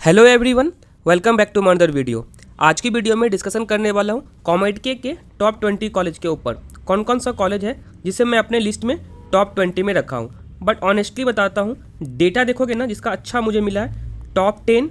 Hello everyone, welcome back to my another video. आज की video में डिस्कशन करने वाला हूँ कॉमेडके के टॉप 20 कॉलेज के ऊपर। कौन कौन सा कॉलेज है जिसे मैं अपने लिस्ट में टॉप 20 में रखा हूँ। बट ऑनेस्टली बताता हूँ, डेटा देखोगे ना जिसका अच्छा मुझे मिला है टॉप 10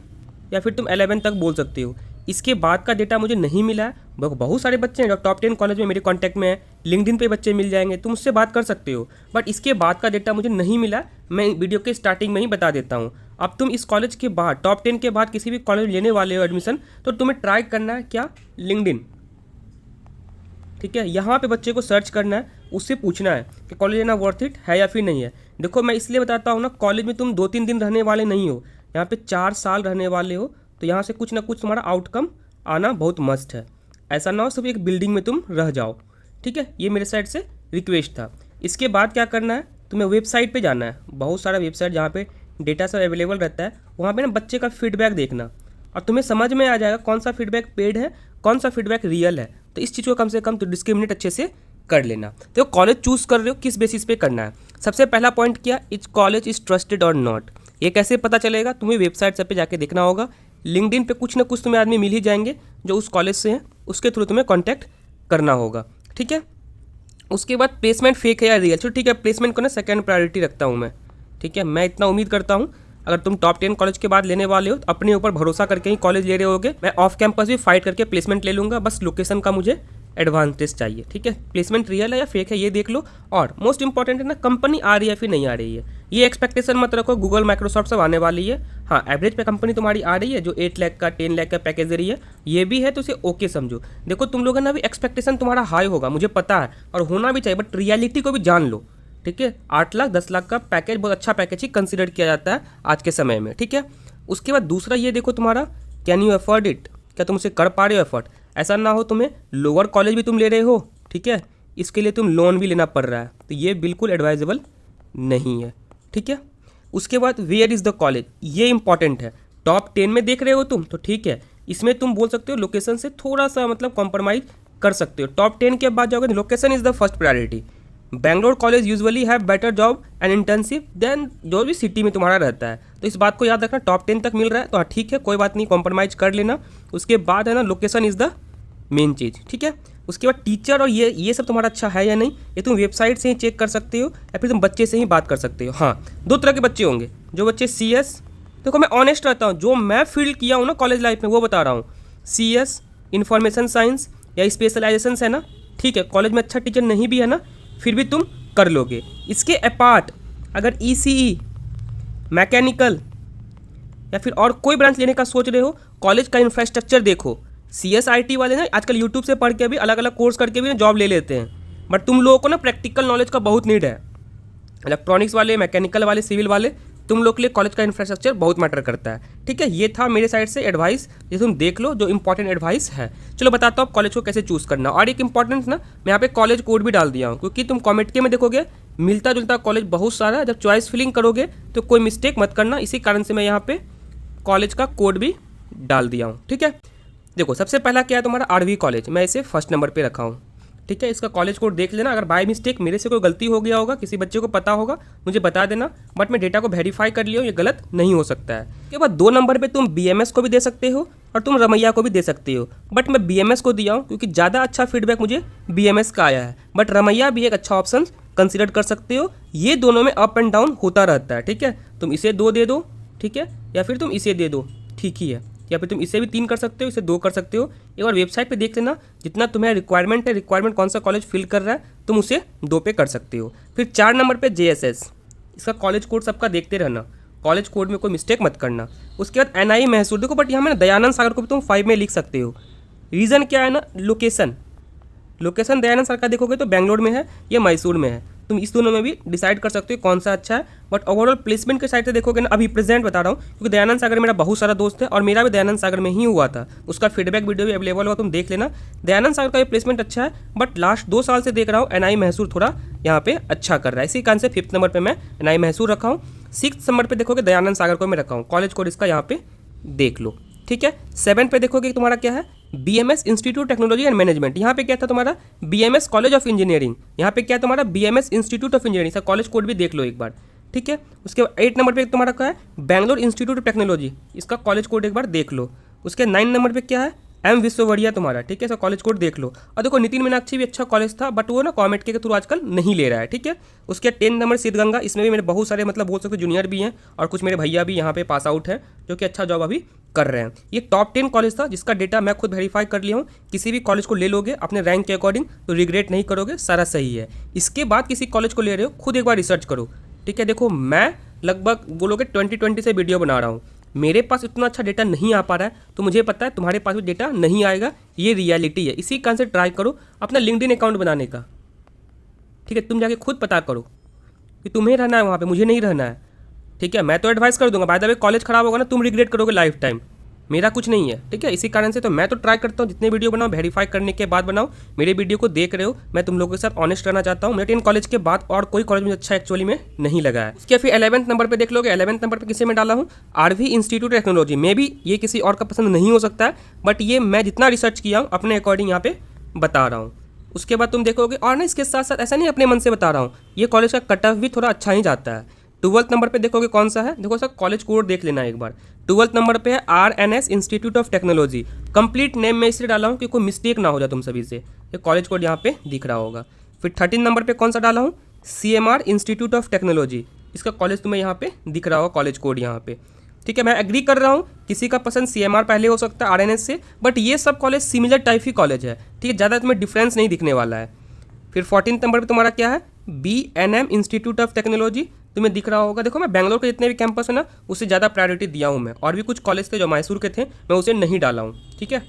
या फिर तुम 11 तक बोल सकते हो। इसके बाद का डेटा मुझे नहीं मिला है। बहुत सारे बच्चे हैं जो टॉप 10 कॉलेज में मेरे कांटेक्ट में है, लिंक्डइन पे बच्चे मिल जाएंगे, तुम उससे बात कर सकते हो। बट इसके बाद का डेटा मुझे नहीं मिला, मैं वीडियो के स्टार्टिंग में ही बता देता हूँ। अब तुम इस कॉलेज के बाद टॉप 10 के बाद किसी भी कॉलेज लेने वाले हो एडमिशन, तो तुम्हें ट्राई करना है क्या, लिंक्डइन। ठीक है, यहाँ पे बच्चे को सर्च करना है, उससे पूछना है कि कॉलेज लेना वर्थ इट है या फिर नहीं है। देखो मैं इसलिए बताता हूँ ना, कॉलेज में तुम 2-3 दिन रहने वाले नहीं हो, यहाँ पे 4 साल रहने वाले हो। तो यहाँ से कुछ ना कुछ तुम्हारा आउटकम आना बहुत मस्ट है। ऐसा ना हो सिर्फ एक बिल्डिंग में तुम रह जाओ। ठीक है, ये मेरे साइड से रिक्वेस्ट था। इसके बाद क्या करना है, तुम्हें वेबसाइट पे जाना है। बहुत सारा वेबसाइट जहाँ पे डेटा सब अवेलेबल रहता है, वहाँ पे ना बच्चे का फीडबैक देखना, और तुम्हें समझ में आ जाएगा कौन सा फीडबैक पेड है, कौन सा फीडबैक रियल है। तो इस चीज़ को कम से कम तो डिस्क्रिमिनेट अच्छे से कर लेना। तो कॉलेज चूज़ कर रहे हो किस बेसिस पे करना है। सबसे पहला पॉइंट क्या, इस कॉलेज इज़ ट्रस्टेड और नॉट। ये कैसे पता चलेगा, तुम्हें वेबसाइट सब पे जाके देखना होगा। लिंक्डइन पे कुछ ना कुछ तुम्हें आदमी मिल ही जाएंगे जो उस कॉलेज से हैं, उसके थ्रू तुम्हें कॉन्टैक्ट करना होगा। ठीक है, उसके बाद प्लेसमेंट फेक है या रियल। चलो ठीक है, प्लेसमेंट को ना सेकंड प्रायोरिटी रखता हूँ मैं। ठीक है, मैं इतना उम्मीद करता हूँ अगर तुम टॉप 10 कॉलेज के बाद लेने वाले हो तो अपने ऊपर भरोसा करके ही कॉलेज ले रहे होगे। मैं ऑफ कैंपस भी फाइट करके प्लेसमेंट ले लूँगा, बस लोकेशन का मुझे एडवांटेज चाहिए। ठीक है, प्लेसमेंट रियल है या फेक है ये देख लो। और मोस्ट इंपॉर्टेंट है ना, कंपनी आ रही है फिर नहीं आ रही है। ये एक्सपेक्टेशन मत रखो गूगल माइक्रोसॉफ्ट सब आने वाली है। हाँ, एवरेज पे कंपनी तुम्हारी आ रही है जो 8 लाख का 10 लाख का पैकेज दे रही है, ये भी है तो इसे ओके समझो। देखो तुम लोग है ना, अभी एक्सपेक्टेशन तुम्हारा हाई होगा मुझे पता है, और होना भी चाहिए, बट रियलिटी को भी जान लो। ठीक है, 8 लाख 10 लाख का पैकेज बहुत अच्छा पैकेज ही कंसिडर किया जाता है आज के समय में। ठीक है, उसके बाद दूसरा ये देखो तुम्हारा, कैन यू अफोर्ड इट, क्या तुम उसे कर पा रहे हो अफोर्ड। ऐसा ना हो तुम्हें लोअर कॉलेज भी तुम ले रहे हो, ठीक है, इसके लिए तुम लोन भी लेना पड़ रहा है, तो ये बिल्कुल एडवाइजेबल नहीं है। ठीक है, उसके बाद वेयर इज़ द कॉलेज, ये इंपॉर्टेंट है। टॉप 10 में देख रहे हो तुम तो ठीक है, इसमें तुम बोल सकते हो लोकेशन से थोड़ा सा मतलब कॉम्प्रोमाइज़ कर सकते हो। टॉप 10 के बाद जाओगे, location is the first priority. Bangalore college usually have better job and internship than जो भी सिटी में तुम्हारा रहता है, तो इस बात को याद रखना। टॉप 10 तक मिल रहा है तो हाँ ठीक है, कोई बात नहीं, कॉम्प्रोमाइज़ कर लेना। उसके बाद है ना, लोकेशन इज़ द मेन चीज़। ठीक है, उसके बाद टीचर और ये सब तुम्हारा अच्छा है या नहीं, ये तुम वेबसाइट से ही चेक कर सकते हो या फिर तुम बच्चे से ही बात कर सकते हो। हाँ, 2 तरह के बच्चे होंगे, जो बच्चे CS, देखो मैं ऑनेस्ट रहता हूँ, जो मैं फील किया हूँ ना कॉलेज लाइफ में वो बता रहा हूँ। CS, इंफॉर्मेशन साइंस या स्पेशलाइजेशन है ना, ठीक है, कॉलेज में अच्छा टीचर नहीं भी है ना, फिर भी तुम कर लोगे। इसके अपार्ट अगर ECE, मैकेनिकल या फिर और कोई ब्रांच लेने का सोच रहे हो, कॉलेज का इंफ्रास्ट्रक्चर देखो। CSIT वाले ना आजकल यूट्यूब से पढ़ के भी अलग अलग कोर्स करके भी जॉब ले लेते हैं, बट तुम लोगों को ना प्रैक्टिकल नॉलेज का बहुत नीड है। इलेक्ट्रॉनिक्स वाले, मैकेनिकल वाले, सिविल वाले, तुम लोग के लिए कॉलेज का इंफ्रास्ट्रक्चर बहुत मैटर करता है। ठीक है, ये था मेरे साइड से एडवाइस, ये तुम देख लो जो इंपॉर्टेंट एडवाइस है। चलो बताता हूँ कॉलेज को कैसे चूज़ करना। और एक इंपॉर्टेंट ना, मैं यहाँ पे कॉलेज कोड भी डाल दिया हूँ, क्योंकि तुम कॉमेडके में देखोगे मिलता जुलता कॉलेज बहुत सारा है। जब चॉइस फिलिंग करोगे तो कोई मिस्टेक मत करना, इसी कारण से मैं यहाँ पे कॉलेज का कोड भी डाल दिया हूँ। ठीक है, देखो सबसे पहला क्या है तुम्हारा RV कॉलेज, मैं इसे फर्स्ट नंबर पे रखा हूँ। ठीक है, इसका कॉलेज कोड देख लेना। अगर बाय मिस्टेक मेरे से कोई गलती हो गया होगा, किसी बच्चे को पता होगा, मुझे बता देना, बट मैं डेटा को वेरीफाई कर लिया हूँ, ये गलत नहीं हो सकता है। उसके बाद 2 नंबर पे तुम BMS को भी दे सकते हो और तुम रमैया को भी दे सकते हो, बट मैं BMS को दिया हूँ क्योंकि ज़्यादा अच्छा फीडबैक मुझे BMS का आया है। बट रमैया भी एक अच्छा ऑप्शन कंसिडर कर सकते हो, ये दोनों में अप एंड डाउन होता रहता है। ठीक है, तुम इसे 2 दे दो, ठीक है, या फिर तुम इसे दे दो, ठीक ही है, या फिर तुम इसे भी 3 कर सकते हो, इसे 2 कर सकते हो। एक बार वेबसाइट पे देख लेना, जितना तुम्हें रिक्वायरमेंट है, रिक्वायरमेंट कौन सा कॉलेज फिल कर रहा है, तुम उसे 2 पे कर सकते हो। फिर 4 नंबर पे JSS, इसका कॉलेज कोड सबका देखते रहना, कॉलेज कोड में कोई मिस्टेक मत करना। उसके बाद NI मैसूर, देखो बट यहाँ में दयानंद सागर को भी तुम 5 में लिख सकते हो। रीज़न क्या है ना, लोकेशन दयानंद सागर का देखोगे तो बेंगलोर में है या मैसूर में है, तुम इस दोनों में भी डिसाइड कर सकते हो कौन सा अच्छा है। बट ओवरऑल प्लेसमेंट के साइड से देखोगे ना, अभी प्रेजेंट बता रहा हूँ क्योंकि दयानंद सागर मेरा बहुत सारा दोस्त है और मेरा भी दयानंद सागर में ही हुआ था, उसका फीडबैक वीडियो भी अवेलेबल होगा, तुम देख लेना। दयानंद सागर का भी प्लेसमेंट अच्छा है, बट लास्ट 2 साल से देख रहा हूँ NI मैसूर थोड़ा यहाँ पे अच्छा कर रहा है, इसी कारण से 5th नंबर पर मैं NI मैसूर रखा हूँ। 6th नंबर पर देखोगे दयानंद सागर को मैं रखा हूँ, कॉलेज कोड इसका यहाँ पे देख लो। ठीक है, 7 पे देखोगे तुम्हारा क्या है, BMS institute technology and management. यहाँ पे क्या था तुम्हारा BMS कॉलेज ऑफ इंजीनियरिंग, यहाँ पे क्या है तुम्हारा BMS institute of engineering. Sir college code भी देख लो एक बार। ठीक है। उसके 8 नंबर पे तुम्हारा क्या है, बैंगलोर इंस्टीट्यूट ऑफ टेक्नोलॉजी, इसका कॉलेज कोड एक बार देख लो। उसके 9 नंबर पे क्या है, एम विश्वविद्यालय तुम्हारा, ठीक है। इसका कॉलेज कोड देख लो। और देखो नितिन मीनाक्षी भी अच्छा कॉलेज था, बट वो ना कॉमेट के थ्रू आजकल नहीं ले रहा है, ठीक है। उसके 10 नंबर सिद्धगंगा, इसमें भी मेरे बहुत सारे मतलब बोल सकते जूनियर भी हैं और कुछ मेरे भैया भी यहाँ पे पास आउट हैं जो कि अच्छा जॉब अभी कर रहे हैं। ये टॉप 10 कॉलेज था जिसका डेटा मैं खुद वेरीफाई कर लिया हूँ। किसी भी कॉलेज को ले लोगे अपने रैंक के अकॉर्डिंग तो रिग्रेट नहीं करोगे, सारा सही है। इसके बाद किसी कॉलेज को ले रहे हो खुद एक बार रिसर्च करो, ठीक है। देखो मैं लगभग बोलोगे 2020 से वीडियो बना रहा हूँ, मेरे पास इतना अच्छा डेटा नहीं आ पा रहा है, तो मुझे पता है तुम्हारे पास भी डेटा नहीं आएगा, ये रियलिटी है। इसी कारण से ट्राई करो अपना लिंक्डइन अकाउंट बनाने का, ठीक है। तुम जाके खुद पता करो कि तुम्हें रहना है वहाँ पे, मुझे नहीं रहना है, ठीक है। मैं तो एडवाइस कर दूंगा, बाय द वे कॉलेज खराब होगा ना तुम रिग्रेट करोगे लाइफ टाइम, मेरा कुछ नहीं है, ठीक है। इसी कारण से तो मैं तो ट्राई करता हूँ जितने वीडियो बनाओ वेरीफाई करने के बाद बनाओ। मेरे वीडियो को देख रहे हो, मैं तुम लोगों के साथ ऑनेस्ट रहना चाहता हूँ। मेरे 10 कॉलेज के बाद और कोई कॉलेज मुझे अच्छा एक्चुअली में नहीं लगा है। इसके फिर 11th नंबर पे देख लोगे, 11th नंबर पे किसे में डाला हूँ, आरवी इंस्टीट्यूट टेक्नोलॉजी। मे भी ये किसी और का पसंद नहीं हो सकता है, बट ये मैं जितना रिसर्च किया हूँ अपने अकॉर्डिंग यहाँ पे बता रहा हूँ। उसके बाद तुम देखोगे, और ना इसके साथ साथ ऐसा नहीं अपने मन से बता रहा हूँ, ये कॉलेज का कट ऑफ भी थोड़ा अच्छा ही जाता है। 12th नंबर पे देखोगे कौन सा है, देखो सर कॉलेज कोड देख लेना एक बार। 12th नंबर पे है RNS institute of technology. Complete name में इसलिए डाला हूँ कि कोई मिस्टेक ना हो जाए तुम सभी से, ये कॉलेज कोड यहाँ पे दिख रहा होगा। फिर 13 नंबर पे कौन सा डाला हूँ, CMR इंस्टीट्यूट ऑफ टेक्नोलॉजी, इसका कॉलेज तुम्हें यहाँ पे दिख रहा होगा कॉलेज कोड यहाँ पे, ठीक है। मैं एग्री कर रहा हूँ किसी का पसंद CMR पहले हो सकता है RNS से, बट ये सब कॉलेज सिमिलर टाइप ही कॉलेज है, ठीक है। ज़्यादा तुम्हें डिफरेंस नहीं दिखने वाला है। फिर 14th नंबर पे तुम्हारा क्या है, BNM इंस्टीट्यूट ऑफ टेक्नोलॉजी, तुम्हें दिख रहा होगा। देखो मैं बैंगलोर के जितने भी कैंपस है ना उससे ज़्यादा प्रायोरिटी दिया हूँ मैं, और भी कुछ कॉलेज थे जो मैसूर के थे मैं उसे नहीं डाला हूँ, ठीक है।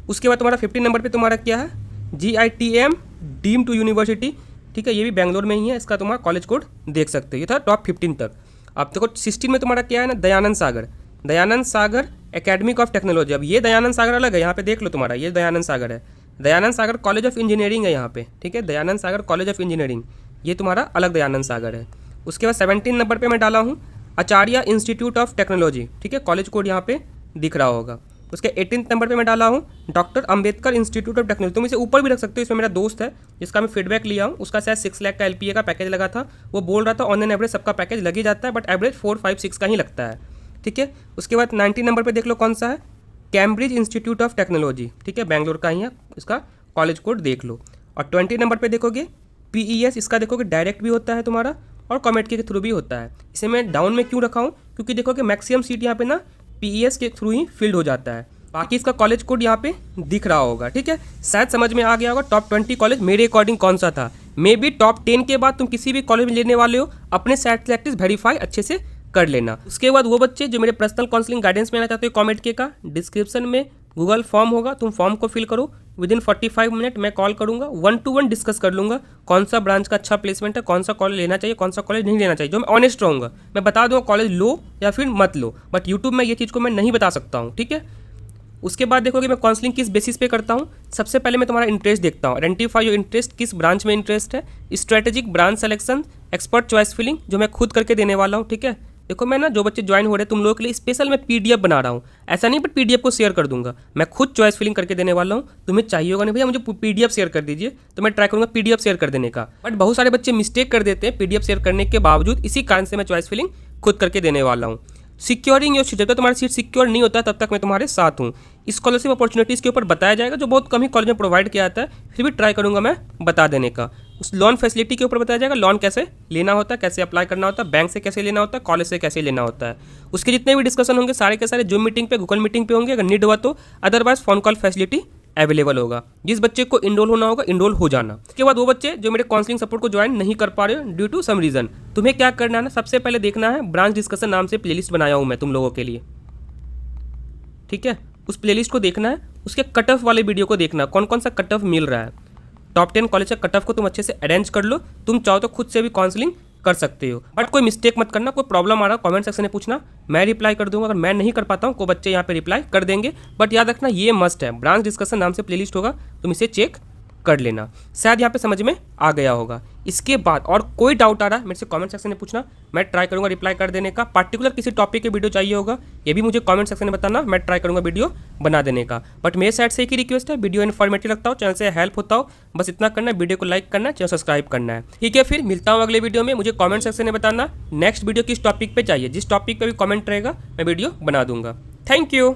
उसके बाद तुम्हारा 15 नंबर पे तुम्हारा क्या है, GITM डीम टू यूनिवर्सिटी, ठीक है। ये भी बैंगलोर में ही है, इसका तुम्हारा कॉलेज कोड देख सकते हो। ये था टॉप 15 तक। अब देखो 16 में तुम्हारा क्या है ना, दयानंद सागर एकेडमिक ऑफ टेक्नोलॉजी। अब ये दयानंद सागर अलग है, यहाँ पे देख लो तुम्हारा ये दयानंद सागर है, दयानंद सागर कॉलेज ऑफ इंजीनियरिंग है यहाँ पे, ठीक है। दयानंद सागर कॉलेज ऑफ इंजीनियरिंग, ये तुम्हारा अलग दयानंद सागर है। उसके बाद 17 नंबर पे मैं डाला हूँ आचार्य इंस्टीट्यूट ऑफ टेक्नोलॉजी, ठीक है। कॉलेज कोड यहाँ पे दिख रहा होगा। उसके 18 नंबर पे मैं डाला हूँ doctor Ambedkar institute of technology. तुम इसे ऊपर भी रख सकते हो, इसमें मेरा दोस्त है जिसका मैं फीडबैक लिया हूँ, उसका शायद 6 लाख का LPA का पैकेज लगा था। वो बोल रहा था ऑन एन एवरेज सबका पैकेज लग ही जाता है, बट एवरेज 4, 5, 6 का ही लगता है, ठीक है। उसके बाद 19 नंबर पर देख लो कौन सा है, कैम्ब्रिज इंस्टीट्यूट ऑफ टेक्नोलॉजी, ठीक है, बैंगलोर का ही है, इसका कॉलेज कोड देख लो। और 20 नंबर पे देखोगे PES, इसका देखोगे डायरेक्ट भी होता है तुम्हारा और कॉमेट के थ्रू भी होता है। इसे मैं डाउन में क्यों रखा हूँ, क्योंकि देखोगे मैक्सिमम सीट यहाँ पे ना PES के थ्रू ही फिल्ड हो जाता है। बाकी इसका कॉलेज कोड यहाँ पे दिख रहा होगा, ठीक है। शायद समझ में आ गया होगा टॉप 20 कॉलेज मेरे अकॉर्डिंग कौन सा था। मे बी टॉप 10 के बाद तुम किसी भी कॉलेज में लेने वाले हो अपने सेट प्रैक्टिस वेरीफाई अच्छे से कर लेना। उसके बाद वो बच्चे जो मेरे पर्सनल काउंसलिंग गाइडेंस में आना चाहते हो, कॉमेट के का डिस्क्रिप्शन में गूगल फॉर्म होगा, तुम फॉर्म को फिल करो। विदिन 45 मिनट मैं कॉल करूंगा, 1-to-1 डिस्कस कर लूंगा कौन सा ब्रांच का अच्छा प्लेसमेंट है, कौन सा कॉलेज लेना चाहिए, कौन सा कॉलेज नहीं लेना चाहिए। जो मैं ऑनेस्ट रहूँगा, मैं बता दूंगा कॉलेज लो या फिर मत लो, बट यूट्यूब में ये चीज़ को मैं नहीं बता सकता हूँ, ठीक है। उसके बाद देखोगे मैं काउंसलिंग किस बेसिस पे करता हूँ। सबसे पहले मैं तुम्हारा इंटरेस्ट देखता हूँ, आइडेंटिफाई योर इंटरेस्ट, किस ब्रांच में इंटरेस्ट है। Strategic branch selection, expert choice filling जो मैं खुद करके देने वाला हूँ, ठीक है। देखो मैं ना जो बच्चे ज्वाइन हो रहे हैं तुम लोगों के लिए स्पेशल मैं PDF बना रहा हूँ, ऐसा नहीं बट PDF को शेयर कर दूंगा। मैं खुद चॉइस फिलिंग करके देने वाला हूँ, तुम्हें चाहिए होगा नहीं भैया मुझे PDF शेयर कर दीजिए, तो मैं ट्राई करूँगा PDF शेयर कर देने का। बट बहुत सारे बच्चे मिस्टेक कर देते हैं PDF शेयर करने के बावजूद, इसी कारण से मैं चॉइस फिलिंग खुद करके देने वाला हूँ। सिक्योरिंग योर सीट, जब तक तुम्हारी सीट सिक्योर नहीं होता तब तक मैं तुम्हारे साथ हूँ। स्कॉलरशिप अपॉर्चुनिटीज़ के ऊपर बताया जाएगा जो बहुत कम ही कॉलेज में प्रोवाइड किया जाता है, फिर भी ट्राई करूँगा मैं बता देने का। उस लोन फैसिलिटी के ऊपर बताया जाएगा, लोन कैसे लेना होता है, कैसे अप्लाई करना होता है, बैंक से कैसे लेना होता है, कॉलेज से कैसे लेना होता है। उसके जितने भी डिस्कशन होंगे सारे के सारे जूम मीटिंग पे, गूगल मीटिंग पे होंगे अगर नीड हुआ तो, otherwise phone call facility available होगा। जिस बच्चे को इनरोल होना होगा इनरोल हो जाना। उसके बाद वो बच्चे जो मेरे काउंसलिंग सपोर्ट को ज्वाइन नहीं कर पा रहे हो ड्यू टू सम रीजन, तुम्हें क्या करना है ना, सबसे पहले देखना है ब्रांच डिस्कशन नाम से प्लेलिस्ट बनाया हूँ मैं तुम लोगों के लिए, ठीक है। उस प्लेलिस्ट को देखना है, उसके कट ऑफ वाले वीडियो को देखना, कौन कौन सा कट ऑफ मिल रहा है। टॉप 10 कॉलेज का कट ऑफ को तुम अच्छे से अरेंज कर लो, तुम चाहो तो खुद से भी काउंसलिंग कर सकते हो। बट कोई मिस्टेक मत करना, कोई प्रॉब्लम आ रहा कमेंट सेक्शन में पूछना, मैं रिप्लाई कर दूंगा। अगर मैं नहीं कर पाता हूँ कोई बच्चे यहाँ पे रिप्लाई कर देंगे, बट याद रखना ये मस्ट है, ब्रांच डिस्कशन नाम से प्लेलिस्ट होगा, तुम इसे चेक कर लेना। शायद यहाँ पे समझ में आ गया होगा। इसके बाद और कोई डाउट आ रहा है मेरे से कमेंट सेक्शन में पूछना, मैं ट्राई करूंगा रिप्लाई कर देने का। पर्टिकुलर किसी टॉपिक के वीडियो चाहिए होगा ये भी मुझे कमेंट सेक्शन में बताना, मैं ट्राई करूंगा वीडियो बना देने का। बट मेरे साइड से एक ही रिक्वेस्ट है, वीडियो इन्फॉर्मेटिव लगता हो, चैनल से हेल्प होता हो, बस इतना करना है, वीडियो को लाइक करना है, चैनल सब्सक्राइब करना है। ठीक है, फिर मिलता हूँ अगले वीडियो में। मुझे कमेंट सेक्शन में बताना नेक्स्ट वीडियो किस टॉपिक पे चाहिए, जिस टॉपिक पे भी कमेंट रहेगा मैं वीडियो बना दूंगा। Thank you.